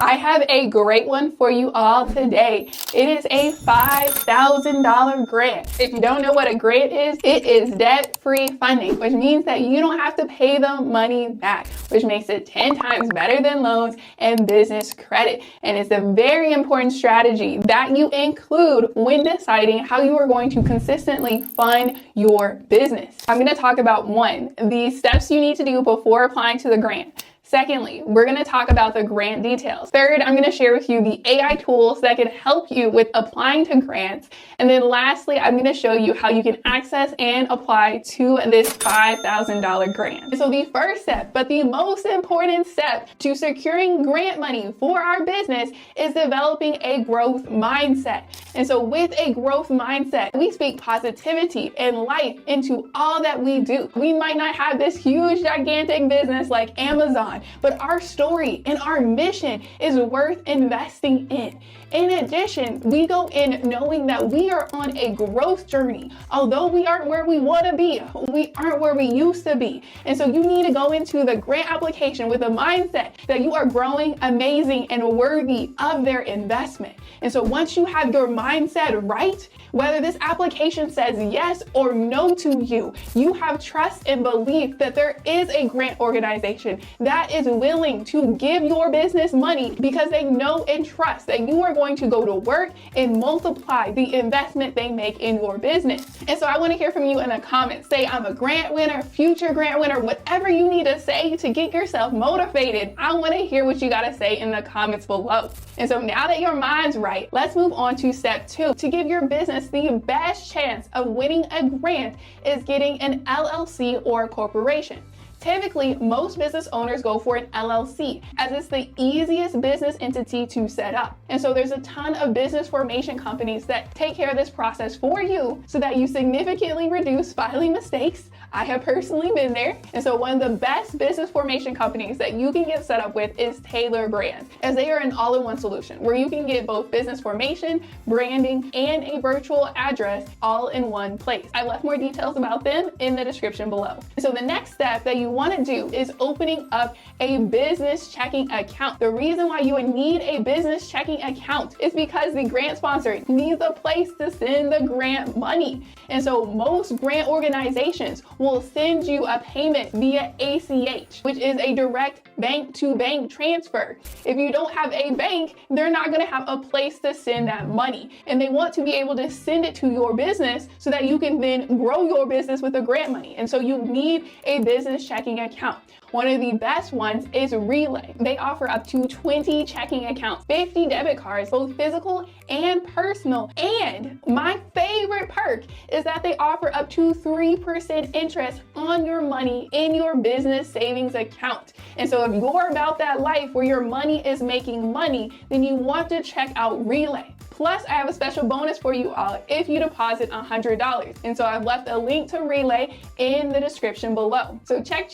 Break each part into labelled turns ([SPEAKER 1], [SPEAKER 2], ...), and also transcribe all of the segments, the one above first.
[SPEAKER 1] I have a great one for you all today. It is a $5,000 grant. If you don't know what a grant is, it is debt-free funding, which means that you don't have to pay the money back, which makes it 10 times better than loans and business credit. And it's a very important strategy that you include when deciding how you are going to consistently fund your business. I'm going to talk about the steps you need to do before applying to the grant. Secondly, we're going to talk about the grant details. Third, I'm going to share with you the AI tools that can help you with applying to grants. And then lastly, I'm going to show you how you can access and apply to this $5,000 grant. So the first step, but the most important step to securing grant money for our business is developing a growth mindset. And so with a growth mindset, we speak positivity and life into all that we do. We might not have this huge, gigantic business like Amazon, but our story and our mission is worth investing in. In addition, we go in knowing that we are on a growth journey. Although we aren't where we want to be, we aren't where we used to be. And so you need to go into the grant application with a mindset that you are growing, amazing, and worthy of their investment. And so once you have your mindset right, whether this application says yes or no to you, you have trust and belief that there is a grant organization that is willing to give your business money because they know and trust that you are going to go to work and multiply the investment they make in your business. And so I want to hear from you in the comments. Say I'm a grant winner, future grant winner, whatever you need to say to get yourself motivated. I want to hear what you got to say in the comments below. And so now that your mind's right, let's move on to step 2. To give your business the best chance of winning a grant is getting an LLC or a corporation. Typically, most business owners go for an LLC as it's the easiest business entity to set up. And so there's a ton of business formation companies that take care of this process for you so that you significantly reduce filing mistakes. I have personally been there. And so one of the best business formation companies that you can get set up with is Taylor Brands, as they are an all-in-one solution where you can get both business formation, branding, and a virtual address all in one place. I left more details about them in the description below. So the next step that you want to do is opening up a business checking account. The reason why you would need a business checking account is because the grant sponsor needs a place to send the grant money. And so most grant organizations will send you a payment via ACH, which is a direct bank-to-bank transfer. If you don't have a bank, they're not going to have a place to send that money. And they want to be able to send it to your business so that you can then grow your business with the grant money. And so you need a business checking account. One of the best ones is Relay. They offer up to 20 checking accounts, 50 debit cards, both physical and personal. And my favorite perk is that they offer up to 3% interest on your money in your business savings account. And so if you're about that life where your money is making money, then you want to check out Relay. Plus, I have a special bonus for you all if you deposit $100. And so I've left a link to Relay in the description below. So check.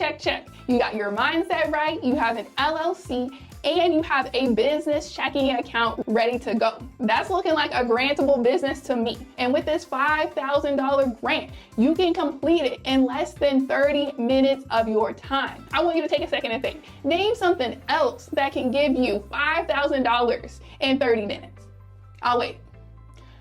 [SPEAKER 1] You got your mindset right, you have an LLC, and you have a business checking account ready to go. That's looking like a grantable business to me. And with this $5,000 grant, you can complete it in less than 30 minutes of your time. I want you to take a second and think. Name something else that can give you $5,000 in 30 minutes. I'll wait.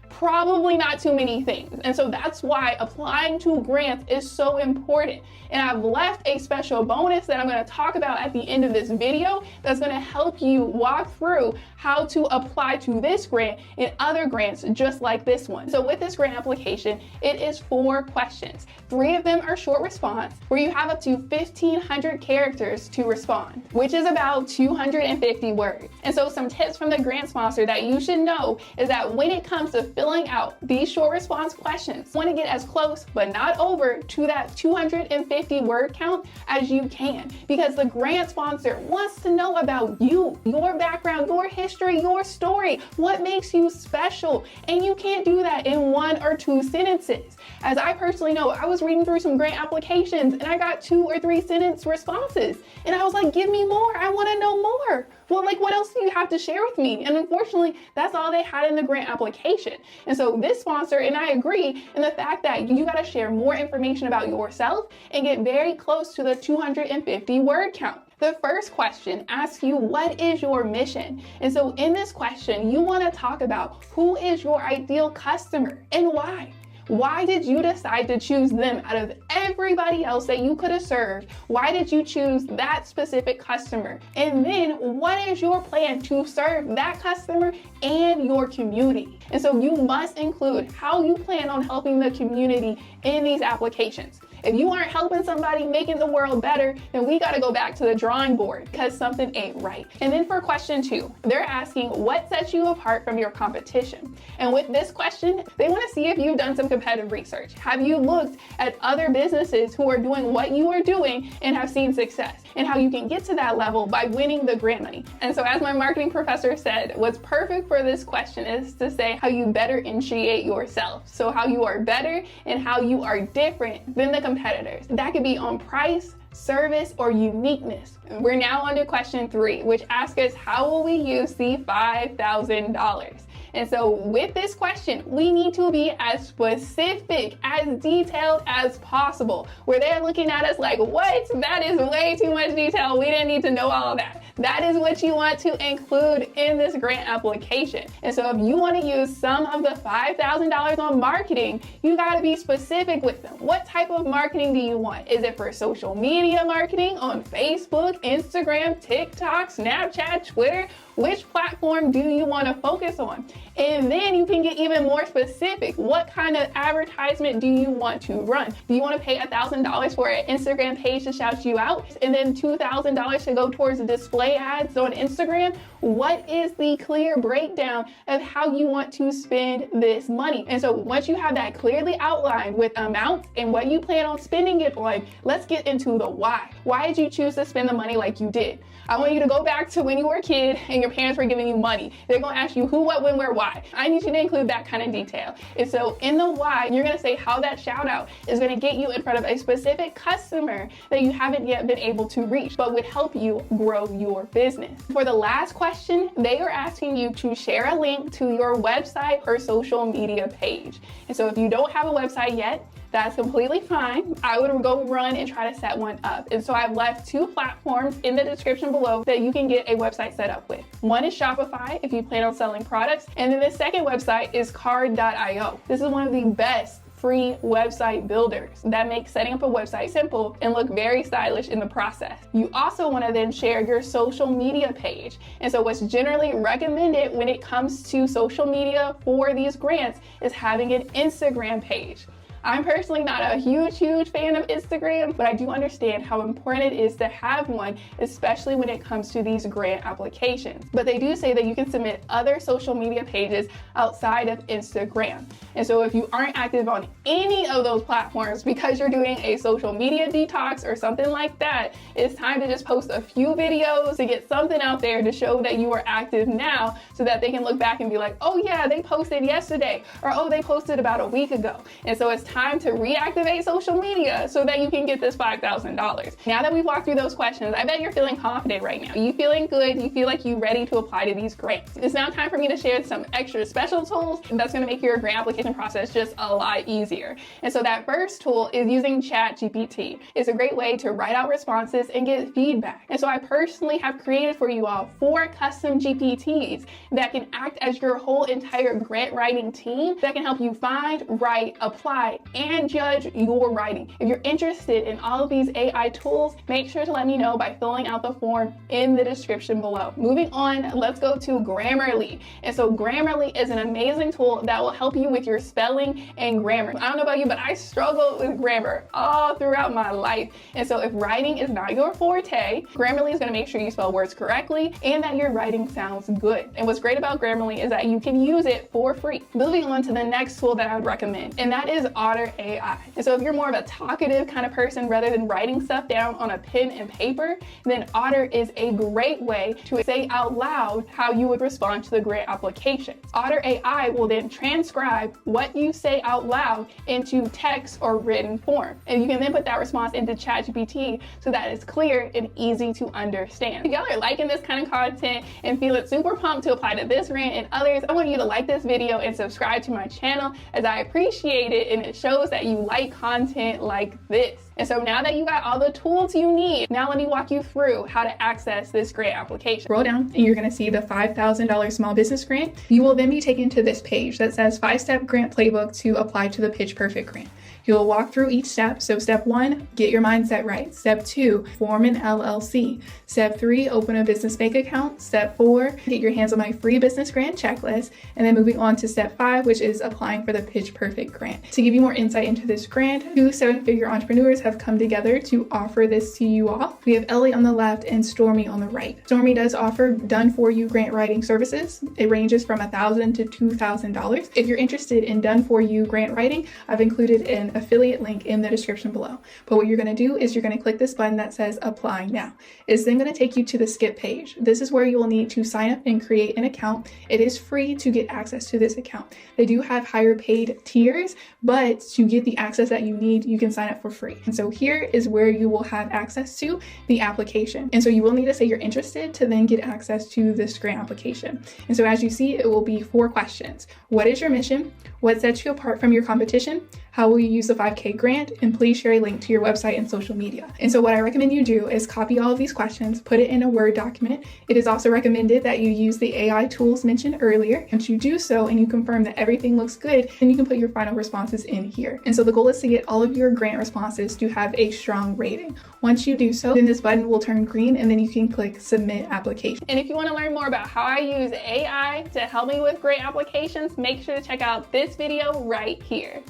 [SPEAKER 1] Probably not too many things. And so that's why applying to grants is so important. And I've left a special bonus that I'm going to talk about at the end of this video that's going to help you walk through how to apply to this grant and other grants just like this one. So with this grant application, it is 4 questions. 3 of them are short response, where you have up to 1,500 characters to respond, which is about 250 words. And so some tips from the grant sponsor that you should know is that when it comes to filling out these short response questions, you want to get as close but not over to that 250 word count as you can, because the grant sponsor wants to know about you, your background, your history, your story, what makes you special. And you can't do that in 1 or 2 sentences. As I personally know, I was reading through some grant applications and I got 2 or 3 sentence responses. And I was like, give me more. I want to know more. Well, like, what else do you have to share with me? And unfortunately, that's all they had in the grant application. And so this sponsor, and I agree in the fact that you got to share more information about yourself and get very close to the 250 word count. The first question asks you, what is your mission? And so in this question, you want to talk about who is your ideal customer and why. Why did you decide to choose them out of everybody else that you could have served? Why did you choose that specific customer? And then what is your plan to serve that customer and your community? And so you must include how you plan on helping the community in these applications. If you aren't helping somebody making the world better, then we got to go back to the drawing board because something ain't right. And then for question 2, they're asking what sets you apart from your competition. And with this question, they want to see if you've done some competitive research. Have you looked at other businesses who are doing what you are doing and have seen success, and how you can get to that level by winning the grant money? And so as my marketing professor said, what's perfect for this question is to say how you better initiate yourself. So how you are better and how you are different than the competitors. That could be on price, service, or uniqueness. We're now on to question 3, which asks us, how will we use the $5,000? And so with this question, we need to be as specific, as detailed as possible, where they're looking at us like, what? That is way too much detail. We didn't need to know all of that. That is what you want to include in this grant application. And so if you want to use some of the $5,000 on marketing, you got to be specific with them. What type of marketing do you want? Is it for social media marketing on Facebook, Instagram, TikTok, Snapchat, Twitter? Which platform do you want to focus on? And then you can get even more specific. What kind of advertisement do you want to run? Do you want to pay $1,000 for an Instagram page to shout you out, and then $2,000 to go towards the display ads on Instagram? What is the clear breakdown of how you want to spend this money? And so once you have that clearly outlined with amounts and what you plan on spending it on, let's get into the why. Why did you choose to spend the money like you did? I want you to go back to when you were a kid and your parents were giving you money. They're going to ask you who, what, when, where, why. I need you to include that kind of detail. And so in the why, you're going to say how that shout out is going to get you in front of a specific customer that you haven't yet been able to reach, but would help you grow your business. For the last question, they are asking you to share a link to your website or social media page. And so if you don't have a website yet, that's completely fine. I would go run and try to set one up. And so I've left 2 platforms in the description below that you can get a website set up with. One is Shopify if you plan on selling products. And then the second website is card.io. This is one of the best free website builders that makes setting up a website simple and look very stylish in the process. You also want to then share your social media page. And so what's generally recommended when it comes to social media for these grants is having an Instagram page. I'm personally not a huge fan of Instagram, but I do understand how important it is to have one, especially when it comes to these grant applications. But they do say that you can submit other social media pages outside of Instagram. And so if you aren't active on any of those platforms because you're doing a social media detox or something like that, it's time to just post a few videos to get something out there to show that you are active now, so that they can look back and be like, oh yeah, they posted yesterday, or oh, they posted about a week ago. And so it's time to reactivate social media so that you can get this $5,000. Now that we've walked through those questions, I bet you're feeling confident right now. You feeling good? You feel like you're ready to apply to these grants. It's now time for me to share some extra special tools that's going to make your grant application process just a lot easier. And so that first tool is using ChatGPT. It's a great way to write out responses and get feedback. And so I personally have created for you all 4 custom GPTs that can act as your whole entire grant writing team that can help you find, write, apply, and judge your writing. If you're interested in all of these AI tools, make sure to let me know by filling out the form in the description below. Moving on, let's go to Grammarly. And so Grammarly is an amazing tool that will help you with your spelling and grammar. I don't know about you, but I struggle with grammar all throughout my life. And so if writing is not your forte, Grammarly is going to make sure you spell words correctly and that your writing sounds good. And what's great about Grammarly is that you can use it for free. Moving on to the next tool that I would recommend, and that is Otter AI. And so if you're more of a talkative kind of person rather than writing stuff down on a pen and paper, then Otter is a great way to say out loud how you would respond to the grant application. Otter AI will then transcribe what you say out loud into text or written form. And you can then put that response into ChatGPT so that it's clear and easy to understand. If y'all are liking this kind of content and feeling super pumped to apply to this grant and others, I want you to like this video and subscribe to my channel, as I appreciate it and it shows that you like content like this. And so now that you got all the tools you need, now let me walk you through how to access this grant application. Scroll down and you're going to see the $5,000 small business grant. You will then be taken to this page that says 5-step grant playbook to apply to the Pitch Perfect grant. You'll walk through each step. So step 1, get your mindset right. Step 2, form an LLC. Step 3, open a business bank account. Step 4, get your hands on my free business grant checklist. And then moving on to step 5, which is applying for the Pitch Perfect grant. To give you more insight into this grant, 2 7-figure entrepreneurs have come together to offer this to you all. We have Ellie on the left and Stormy on the right. Stormy does offer done-for-you grant writing services. It ranges from $1,000 to $2,000. If you're interested in done-for-you grant writing, I've included an affiliate link in the description below. But what you're going to do is you're going to click this button that says apply now. It's then going to take you to the skip page. This is where you will need to sign up and create an account. It is free to get access to this account. They do have higher paid tiers, but to get the access that you need, you can sign up for free. And so here is where you will have access to the application. And so you will need to say you're interested to then get access to this grant application. And so as you see, it will be 4 questions. What is your mission? What sets you apart from your competition? How will you use the 5K grant? And please share a link to your website and social media. And so what I recommend you do is copy all of these questions, put it in a Word document. It is also recommended that you use the AI tools mentioned earlier. Once you do so and you confirm that everything looks good, then you can put your final responses in here. And so the goal is to get all of your grant responses to have a strong rating. Once you do so, then this button will turn green and then you can click submit application. And if you want to learn more about how I use AI to help me with grant applications, make sure to check out this video right here.